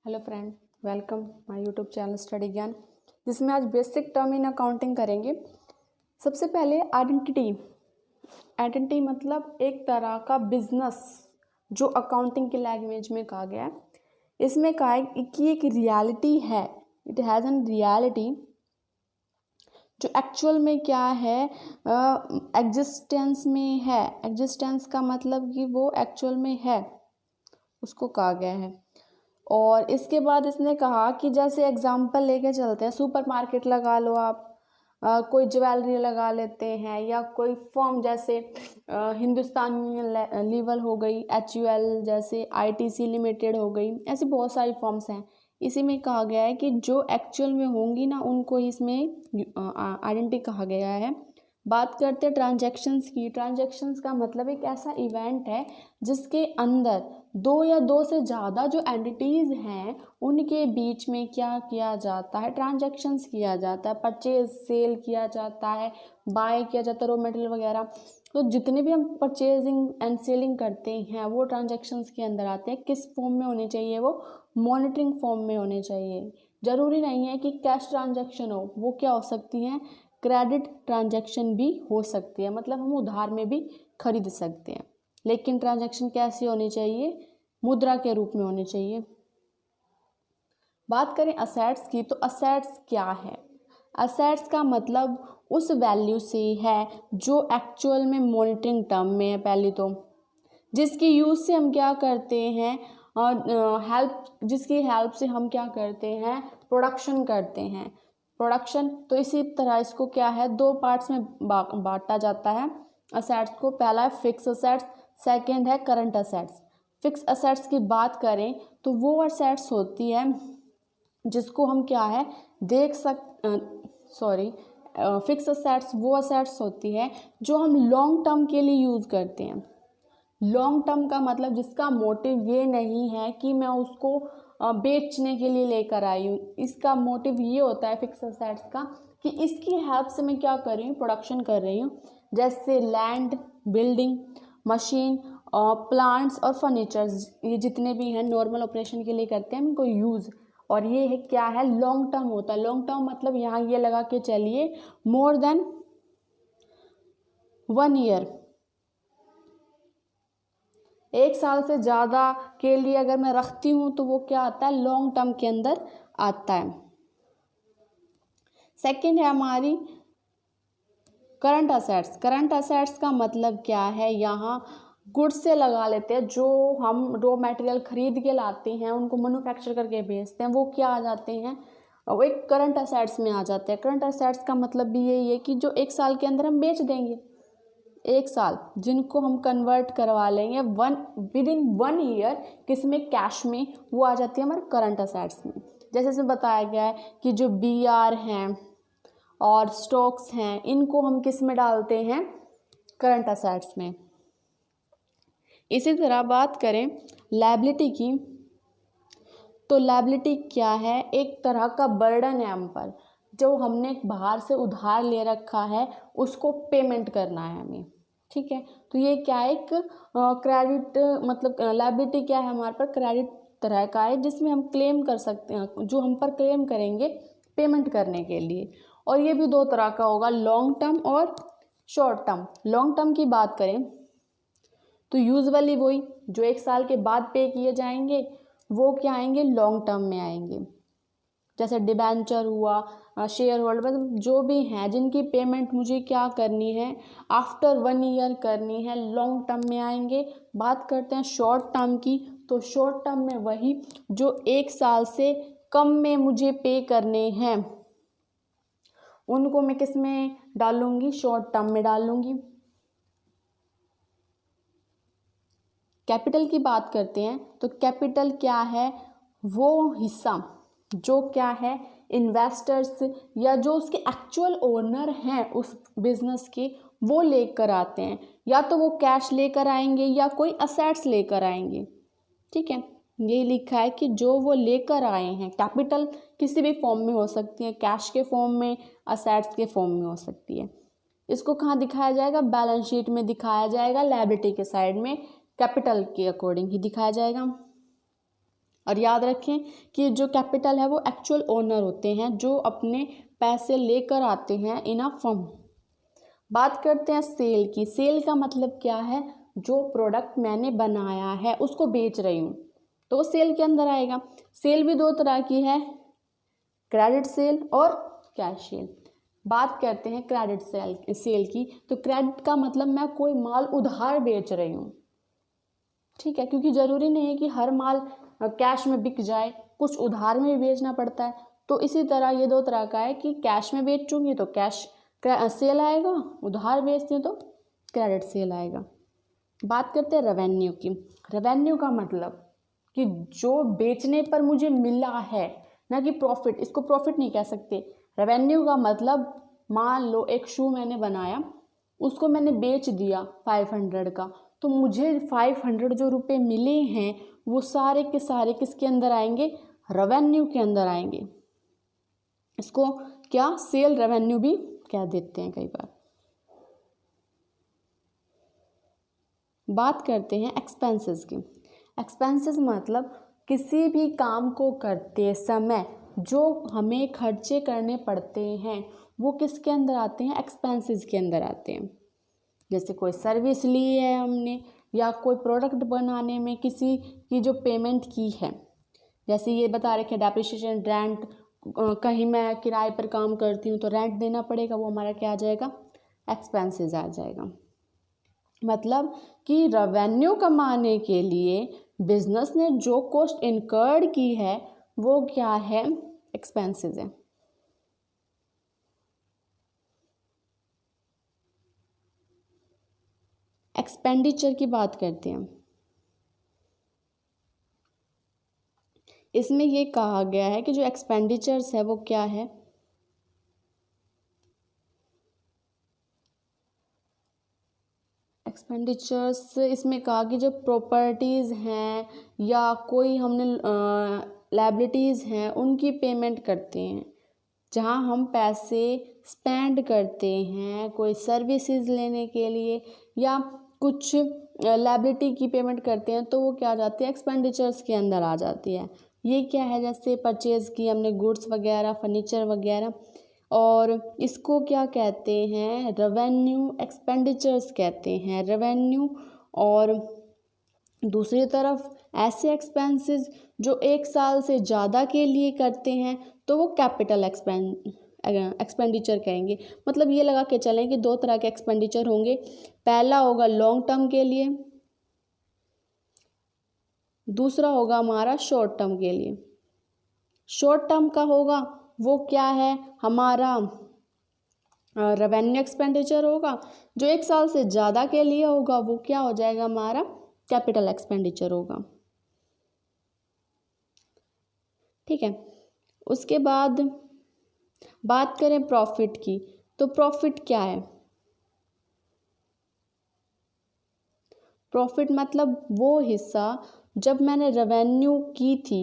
Hello friend, welcome my YouTube channel study ज्ञान, जिसमें आज बेसिक टर्म इन अकाउंटिंग करेंगे। सबसे पहले आइडेंटिटी मतलब एक तरह का बिजनेस जो अकाउंटिंग की लैंग्वेज में कहा गया है। इसमें कहा है कि एक रियलिटी है, इट हैज़ एन रियलिटी जो एक्चुअल में क्या है, एग्जिस्टेंस में है। एग्जिस्टेंस का मतलब कि वो एक्चुअल में है, उसको कहा गया है। और इसके बाद इसने कहा कि जैसे एग्जांपल लेके चलते हैं, सुपरमार्केट लगा लो आप, कोई ज्वेलरी लगा लेते हैं, या कोई फर्म जैसे हिंदुस्तान यूनियन लीवर हो गई, HUL जैसे ITC लिमिटेड हो गई, ऐसी बहुत सारी फर्म्स हैं। इसी में कहा गया है कि जो एक्चुअल में होंगी ना, उनको इसमें आइडेंटिटी कहा गया है। बात करते हैं ट्रांजैक्शंस की। ट्रांजैक्शंस का मतलब एक ऐसा इवेंट है जिसके अंदर दो या दो से ज़्यादा जो एंटिटीज़ हैं उनके बीच में क्या किया जाता है, ट्रांजैक्शंस किया जाता है, परचेज सेल किया जाता है, बाय किया जाता है रॉ मटेरियल वगैरह। तो जितने भी हम परचेजिंग एंड सेलिंग करते हैं वो ट्रांजैक्शंस के अंदर आते हैं। किस फॉर्म में होने चाहिए? वो मॉनिटरिंग फॉर्म में होने चाहिए। ज़रूरी नहीं है कि कैश ट्रांजैक्शन हो, वो क्या हो सकती हैं, क्रेडिट ट्रांजैक्शन भी हो सकती है, मतलब हम उधार में भी खरीद सकते हैं। लेकिन ट्रांजैक्शन कैसी होनी चाहिए? मुद्रा के रूप में होनी चाहिए। बात करें असेट्स की, तो असेट्स क्या है? असेट्स का मतलब उस वैल्यू से है जो एक्चुअल में मॉनिटरिंग टर्म में है। पहले तो जिसकी यूज़ से हम क्या करते हैं, जिसकी हेल्प से हम क्या करते हैं, प्रोडक्शन करते हैं। प्रोडक्शन तो इसी तरह इसको क्या है, दो पार्ट्स में बांटा जाता है असेट्स को। पहला है फिक्स असेट्स, सेकंड है करंट असेट्स। फिक्स असेट्स की बात करें तो वो असेट्स होती है जिसको हम क्या है फिक्स असेट्स वो असेट्स होती है जो हम लॉन्ग टर्म के लिए यूज़ करते हैं। लॉन्ग टर्म का मतलब जिसका मोटिव ये नहीं है कि मैं उसको बेचने के लिए लेकर आई हूँ। इसका मोटिव ये होता है फिक्स असेट्स का कि इसकी हेल्प से मैं क्या कर रही हूँ, प्रोडक्शन कर रही हूँ। जैसे लैंड, बिल्डिंग, मशीन, प्लांट्स और फर्नीचर्स, ये जितने भी हैं नॉर्मल ऑपरेशन के लिए करते हैं इनको यूज़। और ये है क्या है, लॉन्ग टर्म होता है। लॉन्ग टर्म मतलब यहाँ ये लगा के चलिए मोर देन 1 ईयर, 1 साल से ज़्यादा के लिए अगर मैं रखती हूँ तो वो क्या आता है, लॉन्ग टर्म के अंदर आता है। सेकंड है हमारी करंट असेट्स। करंट असेट्स का मतलब क्या है, यहाँ गुड्स से लगा लेते हैं, जो हम रॉ मटेरियल खरीद के लाते हैं उनको मैन्युफैक्चर करके बेचते हैं, वो क्या आ जाते हैं, वो एक करंट असेट्स में आ जाते हैं। करंट असेट्स का मतलब भी यही है कि जो 1 साल के अंदर हम बेच देंगे, 1 साल जिनको हम कन्वर्ट करवा लेंगे विदिन 1 ईयर, किस में, कैश में, वो आ जाती है हमारे करंट असेट्स में। जैसे इसमें बताया गया है कि जो BR हैं और स्टॉक्स हैं इनको हम किस में डालते हैं, करंट असेट्स में। इसी तरह बात करें लायबिलिटी की, तो लायबिलिटी क्या है, एक तरह का बर्डन है हम पर, जो हमने बाहर से उधार ले रखा है उसको पेमेंट करना है हमें। ठीक है, तो ये क्या है, एक क्रेडिट, मतलब लायबिलिटी क्या है हमारे पर, क्रेडिट तरह का है जिसमें हम क्लेम कर सकते हैं, जो हम पर क्लेम करेंगे पेमेंट करने के लिए। और ये भी 2 तरह का होगा, लॉन्ग टर्म और शॉर्ट टर्म। लॉन्ग टर्म की बात करें तो यूजुअली वही जो 1 साल के बाद पे किए जाएंगे वो क्या आएंगे, लॉन्ग टर्म में आएंगे। जैसे डिबेंचर हुआ, शेयर होल्डर, मतलब जो भी हैं जिनकी पेमेंट मुझे क्या करनी है, आफ्टर 1 ईयर करनी है, लॉन्ग टर्म में आएंगे। बात करते हैं शॉर्ट टर्म की, तो शॉर्ट टर्म में वही जो 1 साल से कम में मुझे पे करने हैं उनको मैं किस में डालूंगी, शॉर्ट टर्म में डालूंगी। कैपिटल की बात करते हैं तो कैपिटल क्या है, वो हिस्सा जो क्या है, इन्वेस्टर्स या जो उसके एक्चुअल ओनर हैं उस बिजनेस के, वो लेकर आते हैं। या तो वो कैश लेकर आएंगे या कोई असेट्स लेकर आएंगे। ठीक है, ये लिखा है कि जो वो लेकर आए हैं, कैपिटल किसी भी फॉर्म में हो सकती है, कैश के फॉर्म में, असेट्स के फॉर्म में हो सकती है। इसको कहाँ दिखाया जाएगा, बैलेंस शीट में दिखाया जाएगा, लायबिलिटी के साइड में कैपिटल के अकॉर्डिंग ही दिखाया जाएगा। और याद रखें कि जो कैपिटल है वो एक्चुअल ओनर होते हैं जो अपने पैसे लेकर आते हैं इन अ फर्म। बात करते हैं सेल की। सेल का मतलब क्या है? जो प्रोडक्ट मैंने बनाया है उसको बेच रही हूँ, तो वो सेल के अंदर आएगा। सेल भी दो तरह की है, क्रेडिट सेल और कैश सेल। बात करते हैं क्रेडिट सेल की। तो क्रेडिट का मतलब मैं कोई माल उधार बेच रही हूँ, ठीक है, क्योंकि ज़रूरी नहीं है कि हर माल कैश में बिक जाए, कुछ उधार में भी बेचना पड़ता है। तो इसी तरह ये दो तरह का है कि कैश में बेचूंगी तो कैश सेल आएगा, उधार बेचती हूँ तो क्रेडिट सेल आएगा। बात करते हैं रेवेन्यू की। रेवेन्यू का मतलब कि जो बेचने पर मुझे मिला है, ना कि प्रॉफिट। इसको प्रॉफिट नहीं कह सकते। रेवेन्यू का मतलब मान लो एक शू मैंने बनाया, उसको मैंने बेच दिया 500 का, तो मुझे 500 जो रुपए मिले हैं वो सारे के सारे किसके अंदर आएंगे? रेवेन्यू के अंदर आएंगे। इसको क्या सेल रेवेन्यू भी कह देते हैं कई बार। बात करते हैं एक्सपेंसेस की। एक्सपेंसेस मतलब किसी भी काम को करते समय जो हमें खर्चे करने पड़ते हैं वो किसके अंदर आते हैं? एक्सपेंसेस के अंदर आते हैं। जैसे कोई सर्विस ली है हमने, या कोई प्रोडक्ट बनाने में किसी की जो पेमेंट की है, जैसे ये बता रखे डेप्रिसिएशन, रेंट, कहीं मैं किराए पर काम करती हूँ तो रेंट देना पड़ेगा, वो हमारा क्या आ जाएगा? एक्सपेंसेस आ जाएगा। मतलब कि रेवेन्यू कमाने के लिए बिजनेस ने जो कॉस्ट इनकर्ड की है वो क्या है? एक्सपेंसेस है। एक्सपेंडिचर की बात करते हैं। इसमें ये कहा गया है कि जो एक्सपेंडिचर्स है वो क्या है? एक्सपेंडिचर्स इसमें कहा कि जो प्रॉपर्टीज़ हैं या कोई हमने लायबिलिटीज़ हैं उनकी पेमेंट करते हैं। जहाँ हम पैसे स्पेंड करते हैं कोई सर्विसेज लेने के लिए या कुछ लायबिलिटी की पेमेंट करते हैं, तो वो क्या आ जाती है? एक्सपेंडिचर्स के अंदर आ जाती है। ये क्या है? जैसे परचेज़ की हमने गुड्स वगैरह, फर्नीचर वगैरह, और इसको क्या कहते हैं? रेवेन्यू एक्सपेंडिचर्स कहते हैं, रेवेन्यू। और दूसरी तरफ ऐसे एक्सपेंसेस जो एक साल से ज़्यादा के लिए करते हैं तो वो कैपिटल एक्सपेंडिचर कहेंगे। मतलब ये लगा के चलें कि दो तरह के एक्सपेंडिचर होंगे। पहला होगा लॉन्ग टर्म के लिए, दूसरा होगा हमारा शॉर्ट टर्म के लिए। शॉर्ट टर्म का होगा वो क्या है? हमारा रेवेन्यू एक्सपेंडिचर होगा। जो एक साल से ज़्यादा के लिए होगा वो क्या हो जाएगा? हमारा कैपिटल एक्सपेंडिचर होगा, ठीक है। उसके बाद बात करें प्रॉफिट की, तो प्रॉफिट क्या है? प्रॉफिट मतलब वो हिस्सा जब मैंने रेवेन्यू की थी।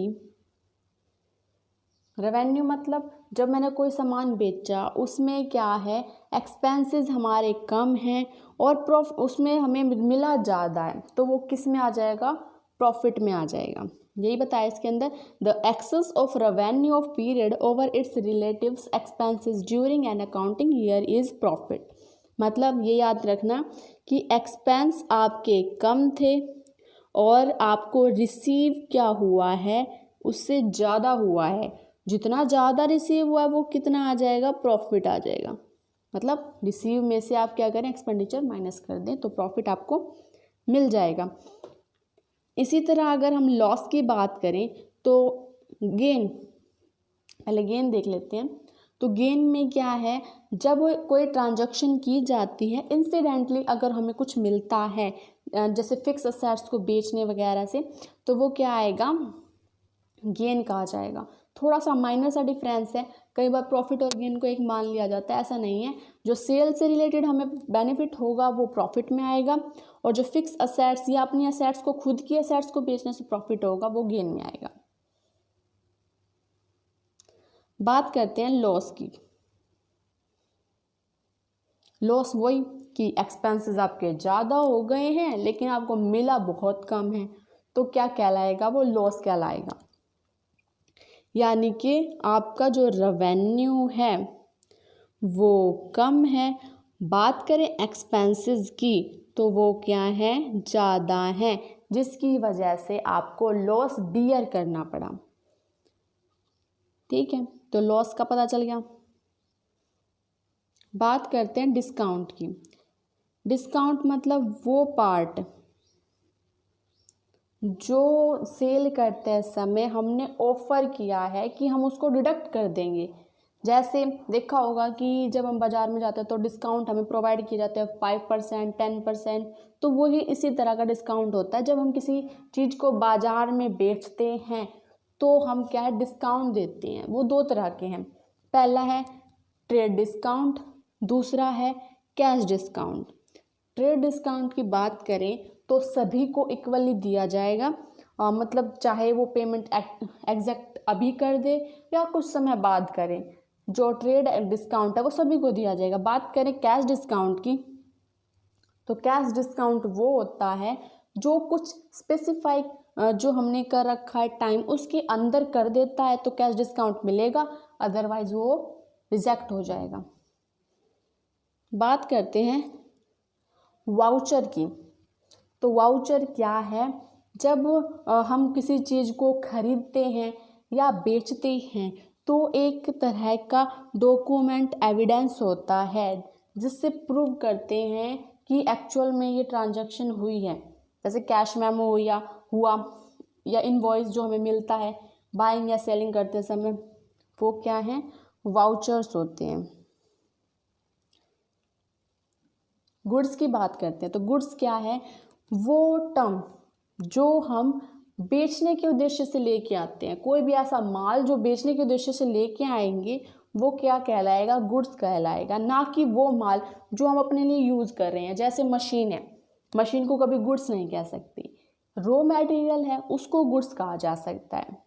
रेवेन्यू मतलब जब मैंने कोई सामान बेचा उसमें क्या है? एक्सपेंसेस हमारे कम हैं और उसमें हमें मिला ज़्यादा है, तो वो किस में आ जाएगा? प्रॉफिट में आ जाएगा। यही बताया इसके अंदर, the excess of revenue of period over its relatives expenses during an accounting year is profit. मतलब ये याद रखना कि एक्सपेंस आपके कम थे और आपको रिसीव क्या हुआ है? उससे ज़्यादा हुआ है। जितना ज़्यादा रिसीव हुआ है वो कितना आ जाएगा? प्रॉफिट आ जाएगा। मतलब रिसीव में से आप क्या करें? एक्सपेंडिचर माइनस कर दें तो प्रॉफिट आपको मिल जाएगा। इसी तरह अगर हम लॉस की बात करें तो गेन, पहले गेन देख लेते हैं। तो गेन में क्या है? जब कोई ट्रांजैक्शन की जाती है इंसिडेंटली अगर हमें कुछ मिलता है, जैसे फिक्स असेट्स को बेचने वगैरह से, तो वो क्या आएगा? गेन कहा जाएगा। थोड़ा सा माइनर सा डिफरेंस है, कई बार प्रॉफिट और गेन को एक मान लिया जाता है, ऐसा नहीं है। जो सेल से रिलेटेड हमें बेनिफिट होगा वो प्रॉफिट में आएगा, और जो फिक्स असेट्स या अपनी असेट्स को, खुद की असेट्स को बेचने से प्रॉफिट होगा वो गेन में आएगा। बात करते हैं लॉस की। लॉस वही कि एक्सपेंसेस आपके ज़्यादा हो गए हैं लेकिन आपको मिला बहुत कम है, तो क्या कहलाएगा? वो लॉस कहलाएगा। यानी कि आपका जो रेवेन्यू है वो कम है। बात करें एक्सपेंसेस की तो वो क्या है, ज़्यादा है, जिसकी वजह से आपको लॉस बियर करना पड़ा। ठीक है, तो लॉस का पता चल गया। बात करते हैं डिस्काउंट की। डिस्काउंट मतलब वो पार्ट जो सेल करते समय हमने ऑफ़र किया है कि हम उसको डिडक्ट कर देंगे। जैसे देखा होगा कि जब हम बाज़ार में जाते हैं तो डिस्काउंट हमें प्रोवाइड किए जाते हैं 5%, 10%। तो वही इसी तरह का डिस्काउंट होता है। जब हम किसी चीज़ को बाज़ार में बेचते हैं तो हम क्या है, डिस्काउंट देते हैं। वो दो तरह के हैं, पहला है ट्रेड डिस्काउंट, दूसरा है कैश डिस्काउंट। ट्रेड डिस्काउंट की बात करें तो सभी को इक्वली दिया जाएगा, मतलब चाहे वो पेमेंट एग्जैक्ट अभी कर दे या कुछ समय बाद करें, जो ट्रेड डिस्काउंट है वो सभी को दिया जाएगा। बात करें कैश डिस्काउंट की तो कैश डिस्काउंट वो होता है जो कुछ स्पेसिफाइक जो हमने कर रखा है टाइम उसके अंदर कर देता है तो कैश डिस्काउंट मिलेगा, अदरवाइज वो रिजेक्ट हो जाएगा। बात करते हैं वाउचर की। तो वाउचर क्या है, जब हम किसी चीज़ को खरीदते हैं या बेचते हैं तो एक तरह का डॉक्यूमेंट एविडेंस होता है जिससे प्रूव करते हैं कि एक्चुअल में ये ट्रांजैक्शन हुई है। जैसे कैश मेमो हुआ या इनवॉइस जो हमें मिलता है बाइंग या सेलिंग करते समय, वो क्या है, वाउचर्स होते हैं। गुड्स की बात करते हैं तो गुड्स क्या है, वो टर्म जो हम बेचने के उद्देश्य से लेके आते हैं। कोई भी ऐसा माल जो बेचने के उद्देश्य से लेके आएंगे वो क्या कहलाएगा, गुड्स कहलाएगा, ना कि वो माल जो हम अपने लिए यूज़ कर रहे हैं। जैसे मशीन है, मशीन को कभी गुड्स नहीं कह सकते, रॉ मटेरियल है उसको गुड्स कहा जा सकता है।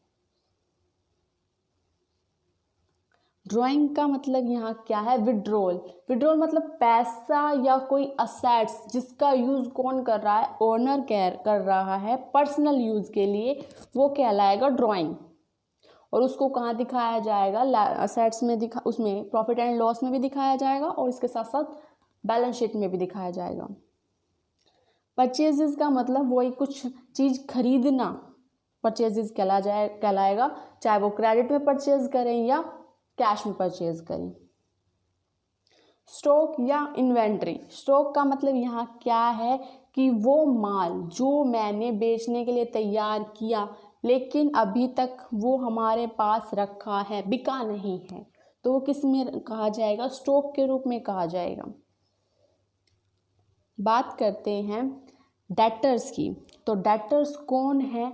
ड्राइंग का मतलब यहाँ क्या है, विड्रॉल। विड्रॉल मतलब पैसा या कोई असेट्स जिसका यूज़ कौन कर रहा है, ओनर कर रहा है पर्सनल यूज़ के लिए, वो कहलाएगा ड्राइंग। और उसको कहाँ दिखाया जाएगा, असेट्स में उसमें प्रॉफिट एंड लॉस में भी दिखाया जाएगा और इसके साथ साथ बैलेंस शीट में भी दिखाया जाएगा। परचेजेस का मतलब वही कुछ चीज़ खरीदना, परचेजेस कहलाएगा, चाहे वो क्रेडिट में परचेज करें या कैश में परचेज करें। स्टॉक या इन्वेंट्री। स्टॉक का मतलब यहाँ क्या है कि वो माल जो मैंने बेचने के लिए तैयार किया लेकिन अभी तक वो हमारे पास रखा है, बिका नहीं है, तो वो किस में कहा जाएगा, स्टॉक के रूप में कहा जाएगा। बात करते हैं डेटर्स की। तो डेटर्स कौन है,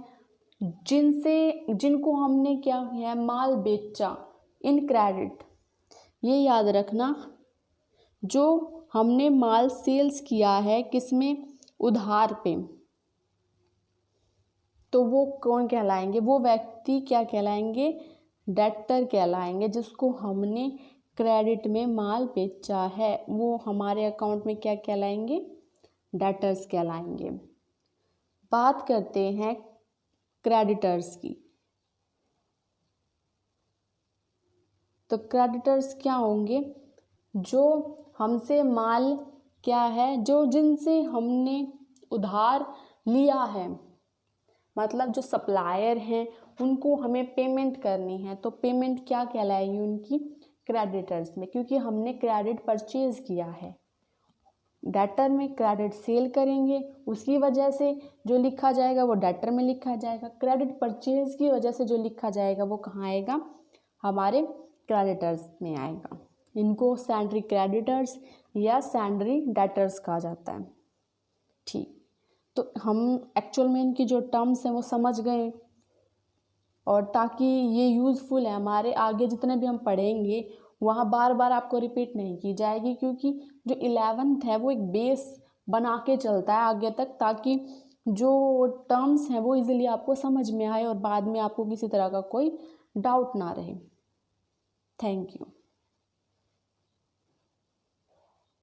जिनको हमने क्या किया, माल बेचा इन क्रेडिट। ये याद रखना, जो हमने माल सेल्स किया है किसमें, उधार पे, तो वो कौन कहलाएंगे, वो व्यक्ति क्या कहलाएंगे, डेटर कहलाएंगे। जिसको हमने क्रेडिट में माल बेचा है वो हमारे अकाउंट में क्या कहलाएंगे, डेटर्स कहलाएंगे। बात करते हैं क्रेडिटर्स की। तो क्रेडिटर्स क्या होंगे, जो हमसे माल क्या है, जो जिनसे हमने उधार लिया है, मतलब जो सप्लायर हैं उनको हमें पेमेंट करनी है, तो पेमेंट क्या कहलाएगी उनकी, क्रेडिटर्स में, क्योंकि हमने क्रेडिट परचेज किया है। डेटर में क्रेडिट सेल करेंगे, उसकी वजह से जो लिखा जाएगा वो डेटर में लिखा जाएगा। क्रेडिट परचेज की वजह से जो लिखा जाएगा वो कहाँ आएगा, हमारे क्रेडिटर्स में आएगा। इनको सैंड्री क्रेडिटर्स या सैंड्री डेटर्स कहा जाता है। ठीक, तो हम एक्चुअल में इनकी जो टर्म्स हैं वो समझ गए, और ताकि ये यूज़फुल है हमारे आगे जितने भी हम पढ़ेंगे वहाँ बार बार आपको रिपीट नहीं की जाएगी, क्योंकि जो 11th है वो एक बेस बना के चलता है आगे तक, ताकि जो टर्म्स हैं वो इजीली आपको समझ में आए और बाद में आपको किसी तरह का कोई डाउट ना रहे। Thank you.